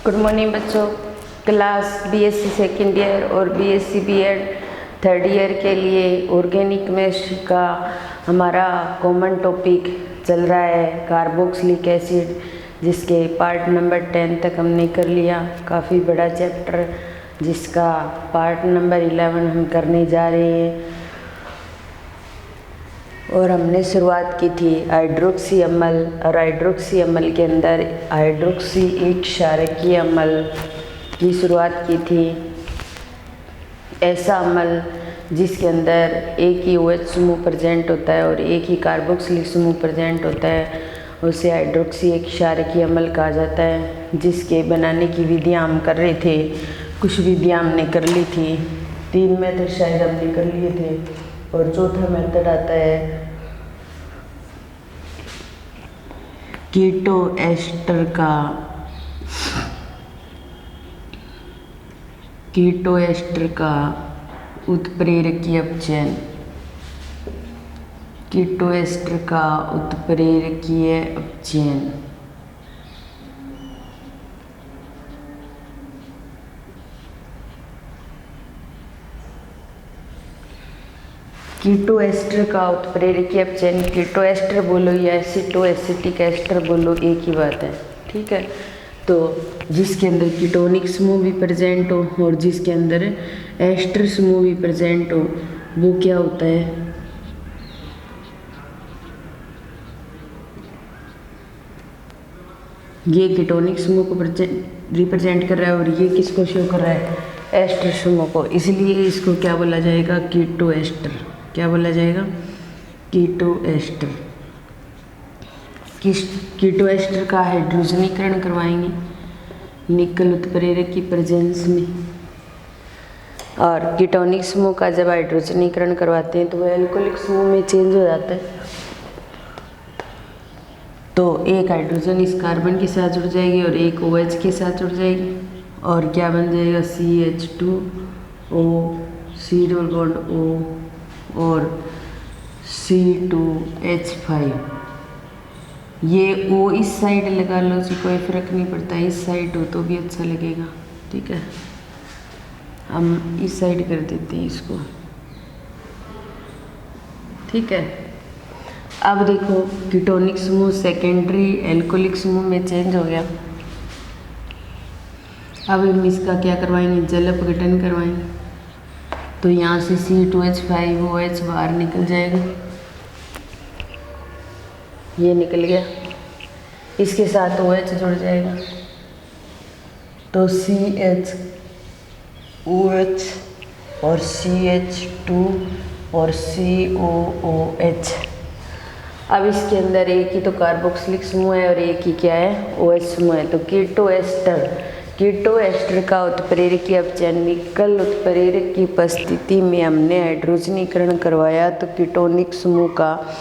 Good morning बच्चों। Class BSc second year और BSc BEd third year के लिए ऑर्गेनिक केमिस्ट्री का हमारा कॉमन टॉपिक चल रहा है कार्बोक्सिलिक एसिड, जिसके पार्ट नंबर 10 तक हमने कर लिया। काफ़ी बड़ा चैप्टर जिसका पार्ट नंबर 11 हम करने जा रहे हैं। और हमने शुरुआत की थी हाइड्रोक्सी अम्ल, और हाइड्रोक्सी अम्ल के अंदर हाइड्रोक्सी एक क्षारकीय अम्ल की शुरुआत की थी। ऐसा अम्ल जिसके अंदर एक ही OH समूह प्रेजेंट होता है और एक ही कार्बोक्सिलिक समूह प्रेजेंट होता है, उसे हाइड्रोक्सी एक क्षारकीय अम्ल कहा जाता है। जिसके बनाने की विधियाँ हम कर रहे थे, कुछ विधियाँ हमने कर ली थी, 3 मेथड शायद हमने कर लिए थे। और चौथा मेथड आता है कीटो एस्टर का उत्प्रेरकीय अपचयन। कीटो एस्टर का उत्प्रेरकीय अपचयन। कीटो एस्टर का उत्प्रेरकीय अपचयन, कीटो एस्टर बोलो या एसिटो एसिटिक एस्टर बोलो, एक ही बात है, ठीक है। तो जिसके अंदर कीटोनिक समूह भी प्रेजेंट हो और जिसके अंदर एस्टर समूह भी प्रेजेंट हो, वो क्या होता है, ये कीटोनिक समूह को रिप्रेजेंट कर रहा है और ये किसको शो कर रहा है, एस्टर समूह को। इसलिए इसको क्या बोला जाएगा, कीटो एस्टर। क्या बोला जाएगा, कीटो एस्टर। कीटो एस्टर का हाइड्रोजनीकरण करवाएंगे निकल उत्प्रेरक की प्रेजेंस में। और कीटोनिक समूह का जब हाइड्रोजनीकरण करवाते हैं तो वह एल्कोहलिक समूह में चेंज हो जाता है। तो एक हाइड्रोजन इस कार्बन के साथ जुड़ जाएगी और एक OH के साथ जुड़ जाएगी और क्या बन जाएगा, CH2O, C double bond O और C2H5। ये O इस साइड लगा लो जी, कोई फर्क नहीं पड़ता, इस साइड हो तो भी अच्छा लगेगा, ठीक है। हम इस साइड कर देते हैं इसको, ठीक है। अब देखो कीटोनिक समूह सेकेंडरी एल्कोहलिक समूह में चेंज हो गया। अब हम इसका क्या करवाएंगे, जल अपघटन करवाएंगे। तो यहाँ से C2H5OH बाहर निकल जाएगा, ये निकल गया, इसके साथ OH जुड़ जाएगा तो CHOH और CH2 और COOH। अब इसके अंदर एक ही तो कार्बोक्सिलिक समूह है और एक ही क्या है, OH समूह है। तो कीटो एस्टर का उत्प्रेरकीय अपचयन, निकल उत्प्रेरक की उपस्थिति में हमने हाइड्रोजनीकरण करवाया। तो कीटोनिक समूह का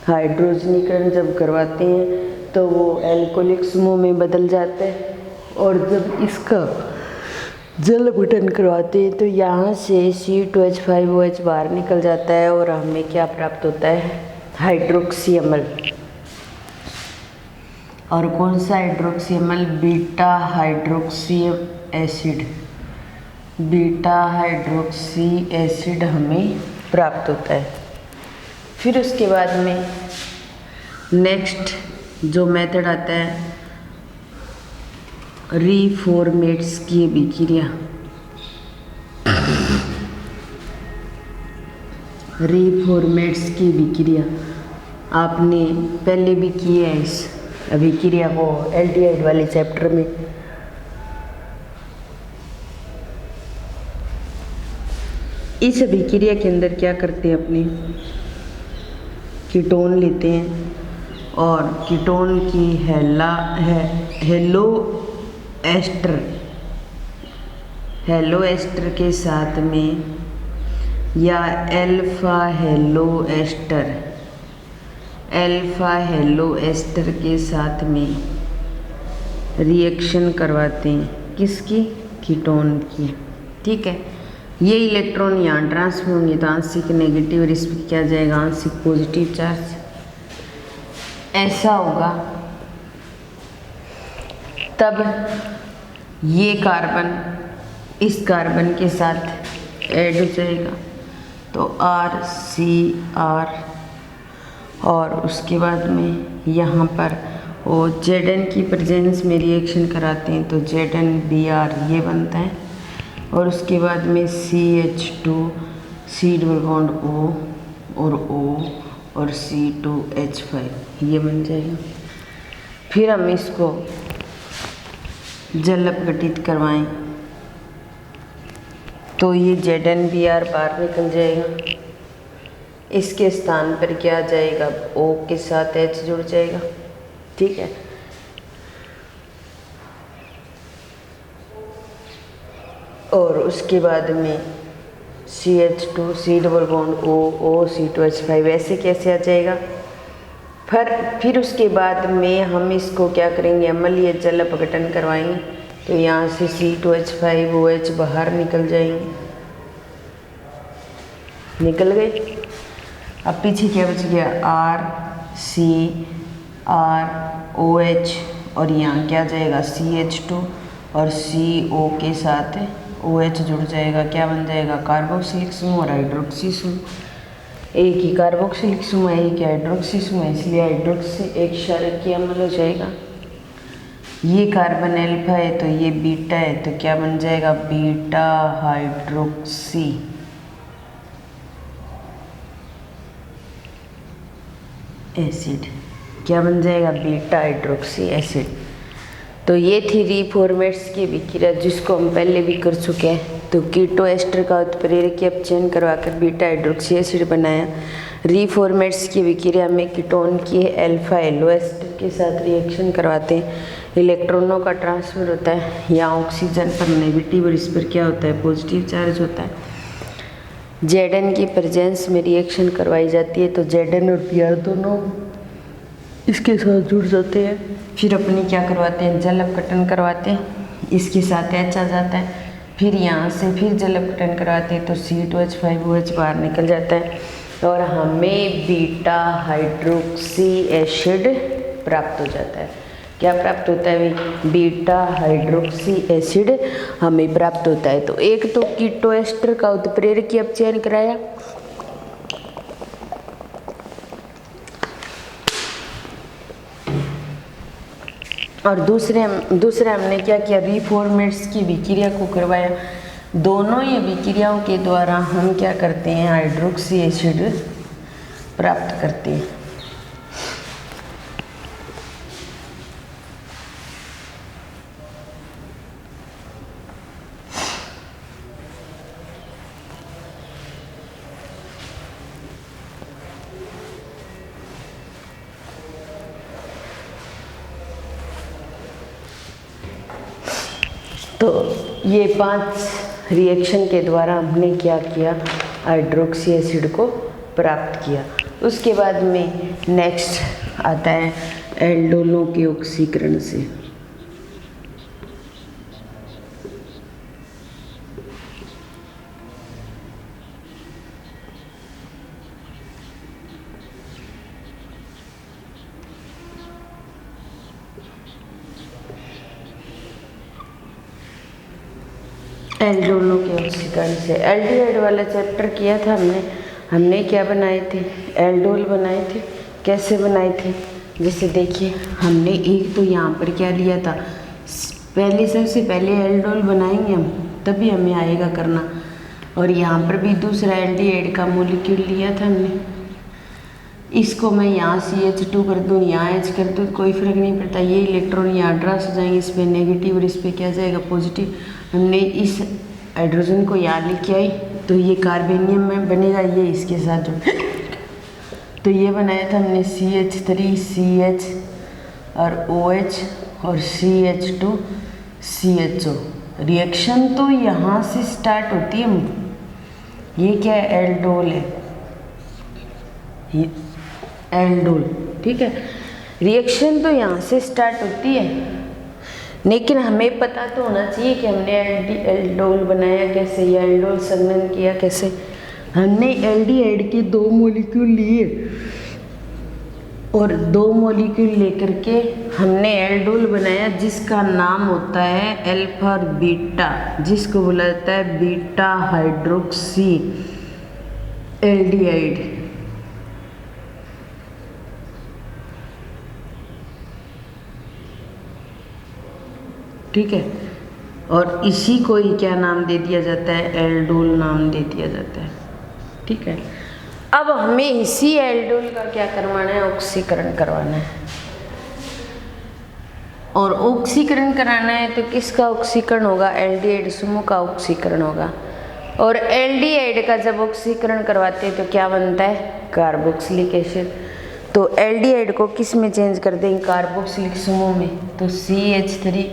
हाइड्रोजनीकरण जब करवाते हैं तो वो एल्कोहलिक समूह में बदल जाता है और जब इसका जल अपघटन करवाते हैं तो यहाँ से C2H5OH बाहर निकल जाता है और हमें क्या प्राप्त होता है, हाइड्रोक्सी अम्ल। और कौन सा हाइड्रोक्सी अम्ल, beta hydroxy acid. Beta hydroxy acid हमें प्राप्त होता है। फिर उसके बाद में नेक्स्ट जो मेथड आता है रीफॉर्मेट्स की अभिक्रिया। रीफॉर्मेट्स की अभिक्रिया आपने पहले भी की है इस अभिक्रिया को एल्डिहाइड वाले चैप्टर में। इस अभिक्रिया के अंदर क्या करते हैं, अपने कीटोन लेते हैं और कीटोन की हेलो एस्टर के साथ में या अल्फा हेलो एस्टर के साथ में रिएक्शन करवाते हैं, किसकी, कीटोन की, ठीक है। ये इलेक्ट्रॉन यहाँ ट्रांसफर होंगे तो आंशिक नेगेटिव और इस पर क्या जाएगा, आंशिक पॉजिटिव चार्ज। ऐसा होगा तब ये कार्बन इस कार्बन के साथ ऐड हो जाएगा, तो RCr, और उसके बाद में यहाँ पर वो Zn की प्रेजेंस में रिएक्शन कराते हैं तो ZnBr ये बनता है, और उसके बाद में CH2 C double bond O और O और C2H5 ये बन जाएगा। फिर हम इसको जल अपघटित करवाएं तो ये ZnBr बाहर निकल जाएगा। इसके स्थान पर क्या आ जाएगा, O के साथ H जुड़ जाएगा, ठीक है। और उसके बाद में CH2 C double bond O C2H5 ऐसे कैसे आ जाएगा। फिर उसके बाद में हम इसको क्या करेंगे, अम्लीय जल अपघटन करवाएंगे तो यहाँ से C2H5 OH बाहर निकल जाएंगे, निकल गए। अब पीछे क्या बच गया, RCrOH, और यहाँ क्या जाएगा CH2 और CO के साथ OH जुड़ जाएगा, क्या बन जाएगा, कार्बोक्सिलिक समूह और हाइड्रोक्सी समूह। एक ही कार्बोक्सिलिक समूह है, एक हाइड्रोक्सी समूह है, इसलिए हाइड्रोक्सी एक क्षारकीय अम्ल हो जाएगा। ये कार्बन अल्फा है तो ये बीटा है, तो क्या बन जाएगा, बीटा हाइड्रोक्सी एसिड, क्या बन जाएगा, बीटा हाइड्रोक्सी एसिड। तो ये थी रीफॉर्मेट्स की विक्रिया जिसको हम पहले भी कर चुके हैं। तो कीटो एस्टर का उत्प्रेरकीय अपचयन करवाकर बीटा हाइड्रोक्सी एसिड बनाया। रीफॉर्मेट्स की विक्रिया में कीटोन की अल्फा एलो एस्टर के साथ रिएक्शन करवाते हैं, इलेक्ट्रॉनों का ट्रांसफर होता है। यहाँ ऑक्सीजन पर नेगेटिव और इस पर क्या होता है, पॉजिटिव चार्ज होता है। Zn की प्रेजेंस में रिएक्शन करवाई जाती है तो Zn और Br दोनों इसके साथ जुड़ जाते हैं। फिर अपनी क्या करवाते हैं, जल अपघटन करवाते हैं, इसके साथ H आ जाता है। फिर यहाँ से फिर जल अपघटन करवाते हैं तो C2H5OH बाहर निकल जाता है और हमें बीटा हाइड्रोक्सी एसिड प्राप्त हो जाता है। क्या प्राप्त होता है भाई, बीटा हाइड्रोक्सी एसिड हमें प्राप्त होता है। तो एक तो कीटो एस्टर का उत्प्रेरकीय अपचयन कराया, और दूसरे हमने क्या किया, रीफॉर्मेट्स की विक्रिया को करवाया। दोनों ही विक्रियाओं के द्वारा हम क्या करते हैं, हाइड्रोक्सी एसिड प्राप्त करते हैं। तो ये 5 रिएक्शन के द्वारा हमने क्या किया, हाइड्रोक्सी एसिड को प्राप्त किया। उसके बाद में नेक्स्ट आता है एल्डोलों के ऑक्सीकरण से। एल्डोलों के ऑक्सीकरण से एल्डिहाइड वाला चैप्टर किया था हमने क्या बनाए थे, एल्डोल बनाए थे। कैसे बनाए थे, जैसे देखिए हमने एक तो यहाँ पर क्या लिया था, सबसे पहले एल्डोल बनाएंगे हम, तभी हमें आएगा करना। और यहाँ पर भी दूसरा एल्डिहाइड का मॉलिक्यूल लिया था हमने। इसको मैं यहाँ CH2 कर दूँ, यहाँ H कर दूँ, कोई फर्क नहीं पड़ता। ये इलेक्ट्रॉन यहाँ ट्रांस हो जाएंगे, इस पर नेगेटिव और इस पर क्या जाएगा, पॉजिटिव। हमने इस हाइड्रोजन को यहाँ लेके आई तो ये कार्बेनियम में बनेगा, ये इसके साथ जुड़। तो ये बनाया था हमने CH3 CH और OH और CH2 CHO। रिएक्शन तो यहाँ से स्टार्ट होती है। ये क्या है, एल्डोल है, ये एल्डोल, ठीक है। रिएक्शन तो यहाँ से स्टार्ट होती है, लेकिन हमें पता तो होना चाहिए कि हमने एल्डोल बनाया कैसे या एल्डोल संघनन किया कैसे। हमने एल्डिहाइड के 2 मॉलिक्यूल लिए, और 2 मॉलिक्यूल लेकर के हमने एल्डोल बनाया जिसका नाम होता है अल्फा और बीटा, जिसको बोला जाता है बीटा हाइड्रोक्सी एल्डिहाइड। ठीक है, और इसी को ही क्या नाम दे दिया जाता है, एल्डोल नाम दे दिया जाता है। ठीक है, अब हमें इसी एल्डोल का क्या करवाना है, ऑक्सीकरण करवाना है। और ऑक्सीकरण कराना है तो किसका ऑक्सीकरण होगा, एल्डिहाइड समूह का ऑक्सीकरण होगा। और एल्डिहाइड का जब ऑक्सीकरण करवाते हैं तो क्या बनता है, कार्बोक्सिलिक एसिड। तो एल्डिहाइड को किस में चेंज कर देंगे, कार्बोक्सिलिक समूह में। तो CH3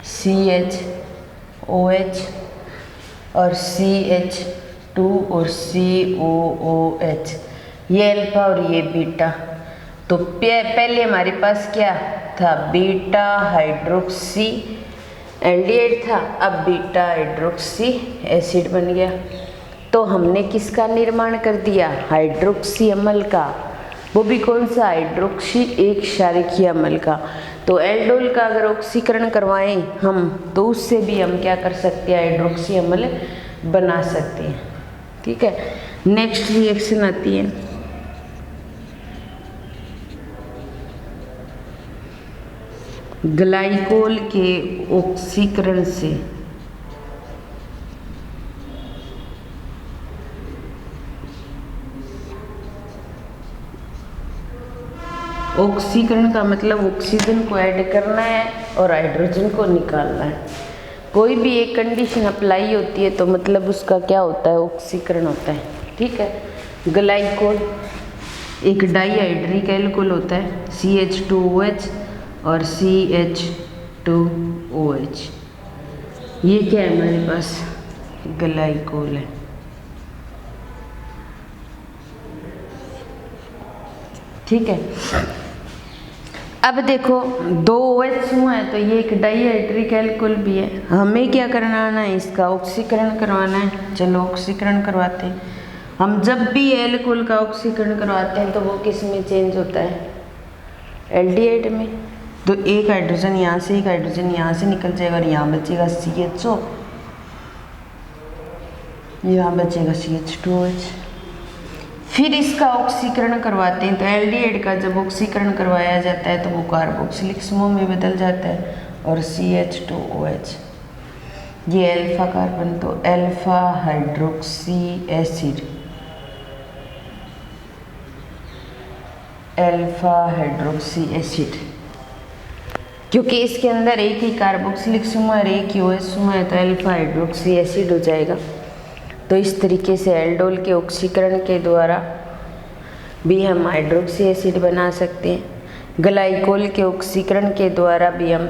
CHOH और CH2 और COOH, ये अल्फा और ये बीटा। तो पहले हमारे पास क्या था, बीटा हाइड्रोक्सी एल्डिहाइड था, अब बीटा हाइड्रोक्सी एसिड बन गया। तो हमने किसका निर्माण कर दिया, हाइड्रोक्सी अम्ल का, वो भी कौन सा, हाइड्रोक्सी एक क्षारकीय अम्ल का। तो एल्डोल का अगर ऑक्सीकरण करवाएं हम तो उससे भी हम क्या कर सकते हैं, हाइड्रोक्सी अम्ल बना सकते हैं। ठीक है, नेक्स्ट रिएक्शन आती है ग्लाइकोल के ऑक्सीकरण से। ऑक्सीकरण का मतलब ऑक्सीजन को ऐड करना है और हाइड्रोजन को निकालना है। कोई भी एक कंडीशन अप्लाई होती है तो मतलब उसका क्या होता है, ऑक्सीकरण होता है। ठीक है, ग्लाइकोल एक डाईहाइड्रिक एल्कोहल होता है, CH2OH और CH2OH, ये क्या है हमारे पास, ग्लाइकोल है। ठीक है, अब देखो 2 OH समूह है तो ये एक डाईहाइड्रिक एल्कोहल भी है। हमें क्या करवाना है, इसका ऑक्सीकरण करवाना है। चलो ऑक्सीकरण करवाते हैं। हम जब भी एल्कोहल का ऑक्सीकरण करवाते हैं तो वो किस में चेंज होता है, एल्डिहाइड में। तो एक हाइड्रोजन यहाँ से, एक हाइड्रोजन यहाँ से निकल जाएगा और यहाँ बचेगा CHO, यहाँ बचेगा CH2OH। फिर इसका ऑक्सीकरण करवाते हैं तो एल्डिहाइड का जब ऑक्सीकरण करवाया जाता है तो वो कार्बोक्सिलिक समूह में बदल जाता है और CH2OH, ये अल्फा कार्बन, तो alpha hydroxy acid, alpha hydroxy acid. क्योंकि इसके अंदर एक ही कार्बोक्सिलिक समूह और एक ही OH समूह है तो अल्फा हाइड्रोक्सी एसिड हो जाएगा। तो इस तरीके से एल्डोल के ऑक्सीकरण के द्वारा भी हम हाइड्रोक्सी एसिड बना सकते हैं, ग्लाइकोल के ऑक्सीकरण के द्वारा भी हम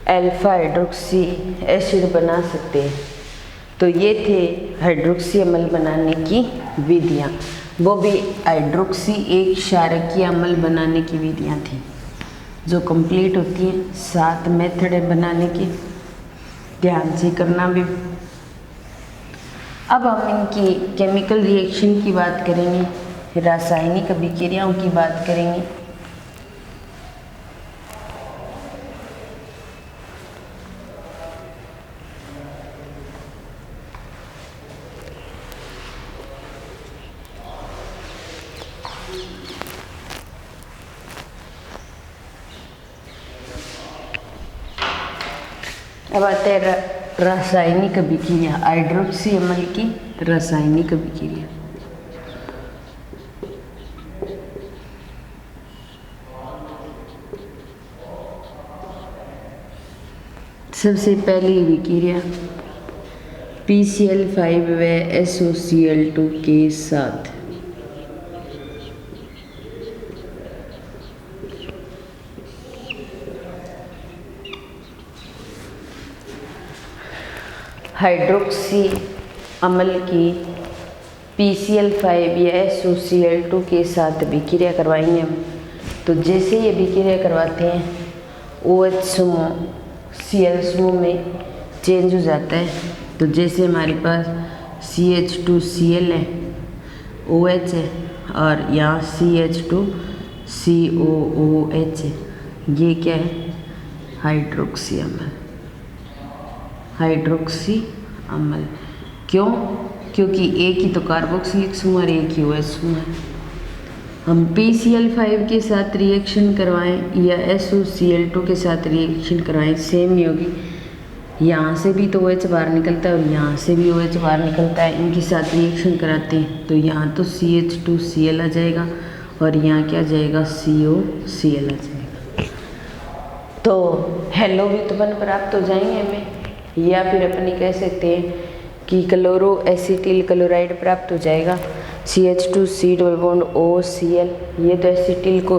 अल्फा हाइड्रोक्सी एसिड बना सकते हैं। तो ये थे हाइड्रोक्सी अम्ल बनाने की विधियाँ, वो भी हाइड्रोक्सी एक क्षारकीय अम्ल बनाने की विधियाँ थी जो कंप्लीट होती हैं। 7 मेथड है बनाने की, ध्यान से करना भी। अब हम इनकी केमिकल रिएक्शन की बात करेंगे, रासायनिक अभिक्रियाओं की बात करेंगे। अब आते हैं रासायनिक अभिक्रिया, हाइड्रोक्सी अम्ल की रासायनिक अभिक्रिया। सबसे पहली अभिक्रिया PCl5 व SOCl2 के साथ। हाइड्रोक्सी अम्ल की PCl5 या SOCl2 के साथ अभिक्रिया करवाएंगे हम। तो जैसे ही अभिक्रिया करवाते हैं OH समूह Cl समूह में चेंज हो जाता है। तो जैसे हमारे पास CH2Cl है, OH है, और यहाँ CH2COOH, ये क्या है, हाइड्रोक्सी अम्ल, हाइड्रोक्सी अम्ल। क्यों? क्योंकि एक ही तो कार्बोक्सिलिक समूह और एक ही OH समूह है। हम PCl5 के साथ रिएक्शन करवाएं या SOCl2 के साथ रिएक्शन करवाएं, सेम ही होगी। यहाँ से भी तो OH बाहर निकलता है और यहाँ से भी OH बाहर निकलता है, इनके साथ रिएक्शन कराते हैं तो यहाँ तो CH2Cl आ जाएगा और यहाँ क्या आ जाएगा, COCl आ जाएगा। तो हेलो व्युत्पन्न प्राप्त हो जाएंगे हमें, या फिर अपनी कह सकते हैं कि क्लोरो एसिटिल क्लोराइड प्राप्त हो जाएगा। CH2C डबल बॉन्ड OCl, ये तो एसिटिल को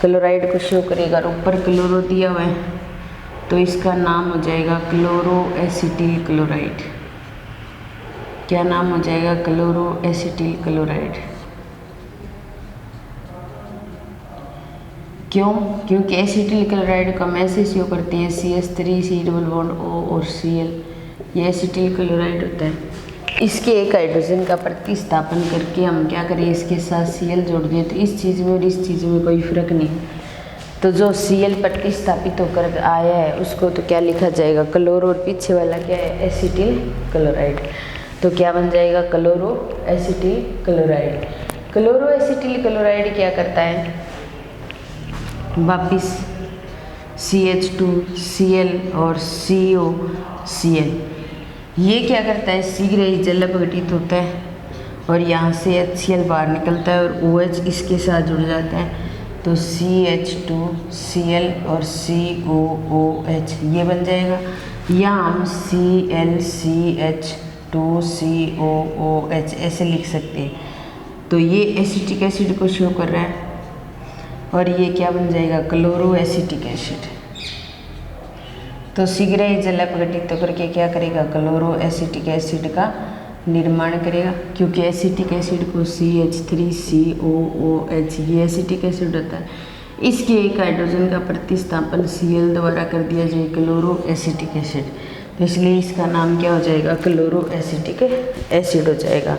क्लोराइड को शो करेगा और ऊपर क्लोरो दिया हुआ है तो इसका नाम हो जाएगा क्लोरो एसिटिल क्लोराइड। क्या नाम हो जाएगा, क्लोरो एसिटिल क्लोराइड। क्यों? क्योंकि एसिटिल क्लोराइड का मैसेज शो करते हैं CH3C डबल बॉन्ड O और Cl, ये एसिटिल क्लोराइड होता है। इसके एक हाइड्रोजन का प्रतिस्थापन करके हम क्या करें, इसके साथ Cl जोड़ दें तो इस चीज़ में और इस चीज़ में कोई फर्क नहीं। तो जो Cl प्रतिस्थापित होकर आया है उसको तो क्या लिखा जाएगा, क्लोरो, और पीछे वाला क्या है, एसिटिल क्लोराइड। तो क्या बन जाएगा, chloro acetyl chloride. Chloro acetyl chloride क्या करता है, वापिस CH2Cl और COCl, ये क्या करता है, शीघ्र ही जल अपघटित होता है और यहाँ से HCl बाहर निकलता है और OH इसके साथ जुड़ जाता है तो CH2Cl और COOH ये बन जाएगा। या हम ClCH2COOH ऐसे लिख सकते हैं। तो ये एसिटिक एसिड को शो कर रहा है और ये क्या बन जाएगा, क्लोरो एसिटिक एसिड। तो शीघ्र ही जल अपघटित होकर के क्या करेगा, क्लोरो एसिटिक एसिड का निर्माण करेगा, क्योंकि एसिटिक एसिड को CH3COOH ये एसिटिक एसिड होता है। इसके एक हाइड्रोजन का प्रतिस्थापन Cl द्वारा कर दिया जाए क्लोरो एसिटिक एसिड, तो इसलिए इसका नाम क्या हो जाएगा, क्लोरो एसिटिक एसिड हो जाएगा।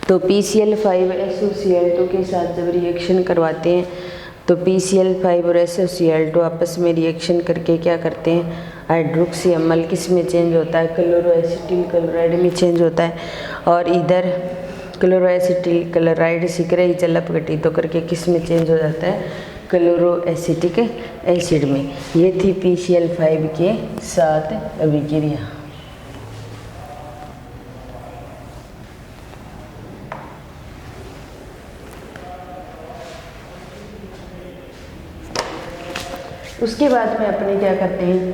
तो PCl5 SOCl2 के साथ जब रिएक्शन करवाते हैं तो PCl5 और SOCl2 आपस में रिएक्शन करके क्या करते हैं, हाइड्रोक्सी अम्ल किस में चेंज होता है, क्लोरो एसिटिल क्लोराइड में चेंज होता है। और इधर क्लोरो एसिटिल क्लोराइड शीघ्र ही जल अपघटित होकर के किस में चेंज हो जाता है, क्लोरो एसिटिक एसिड में। ये थी PCl5 के साथ अभिक्रिया। उसके बाद में अपने क्या करते हैं,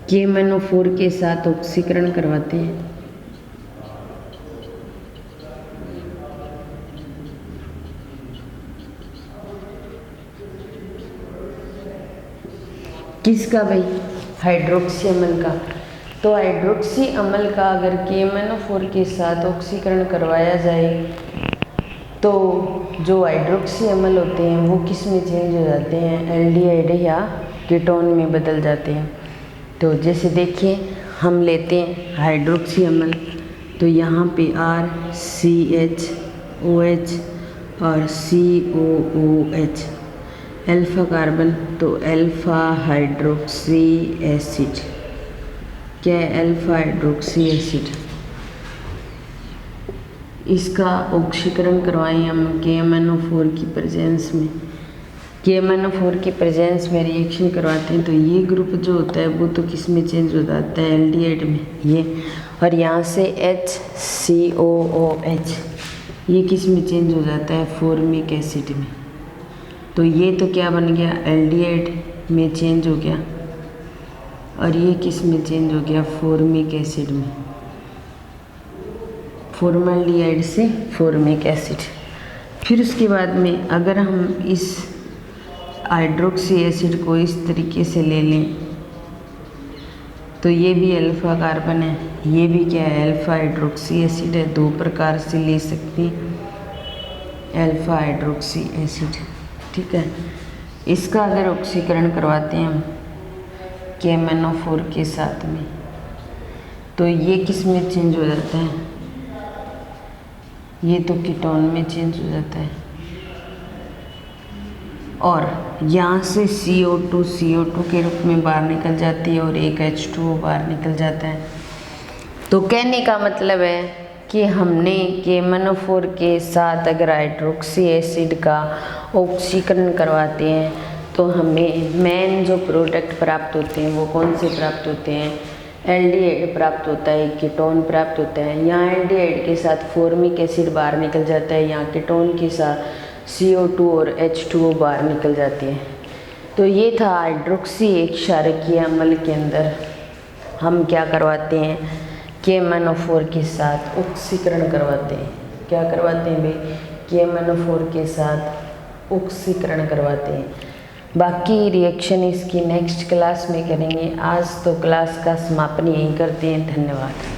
KMnO4 के साथ ऑक्सीकरण करवाते हैं। किसका भाई, हाइड्रोक्सी अम्ल का। तो हाइड्रोक्सी अम्ल का अगर KMnO4 के साथ ऑक्सीकरण करवाया जाए तो जो हाइड्रोक्सी अम्ल होते हैं वो किस में चेंज हो जाते हैं, एल्डिहाइड या कीटोन में बदल जाते हैं। तो जैसे देखिए हम लेते हैं हाइड्रोक्सी अम्ल, तो यहाँ पे RCHOH और COOH, अल्फा कार्बन तो अल्फा हाइड्रोक्सी एसिड, क्या है, अल्फा हाइड्रोक्सी एसिड। इसका ऑक्सीकरण करवाएं हम KMnO4 की प्रेजेंस में। KMnO4 की प्रेजेंस में रिएक्शन करवाते हैं तो ये ग्रुप जो होता है वो तो किस में चेंज हो जाता है, एल्डिहाइड में ये, और यहाँ से HCOOH ये किस में चेंज हो जाता है, फॉर्मिक एसिड में। तो ये तो क्या बन गया, एल्डिहाइड में चेंज हो गया और ये किस में चेंज हो गया, फॉर्मिक एसिड में, फॉर्मल्डिहाइड से फॉर्मिक एसिड। फिर उसके बाद में अगर हम इस हाइड्रोक्सी एसिड को इस तरीके से ले लें तो ये भी अल्फा कार्बन है, ये भी क्या है, अल्फा हाइड्रोक्सी एसिड है। दो प्रकार से ले सकते हैं अल्फा हाइड्रोक्सी एसिड, ठीक है। इसका अगर ऑक्सीकरण करवाते हैं हम KMnO4 के साथ में तो ये किस में चेंज हो जाता है, ये तो कीटोन में चेंज हो जाता है, और यहाँ से CO2 के रूप में बाहर निकल जाती है और एक H2O बाहर निकल जाता है। तो कहने का मतलब है कि हमने KMnO4 के साथ अगर हाइड्रोक्सी एसिड का ऑक्सीकरण करवाते हैं तो हमें मेन जो प्रोडक्ट प्राप्त होते हैं वो कौन से प्राप्त होते हैं? एल्डिहाइड प्राप्त होता है, कीटोन प्राप्त होता है। यहाँ एल्डिहाइड के साथ फॉर्मिक एसिड बाहर निकल जाता है, यहाँ कीटोन के साथ CO2 और H2O बाहर निकल जाती है। तो ये था हाइड्रोक्सी एक क्षारकीय अम्ल के अंदर हम क्या करवाते हैं? KMnO4 के साथ ऑक्सीकरण करवाते हैं। क्या करवाते हैं भाई? KMnO4 के साथ ऑक्सीकरण करवाते हैं। बाकी रिएक्शन इसकी नेक्स्ट क्लास में करेंगे। आज तो क्लास का समापन यहीं करते हैं। धन्यवाद।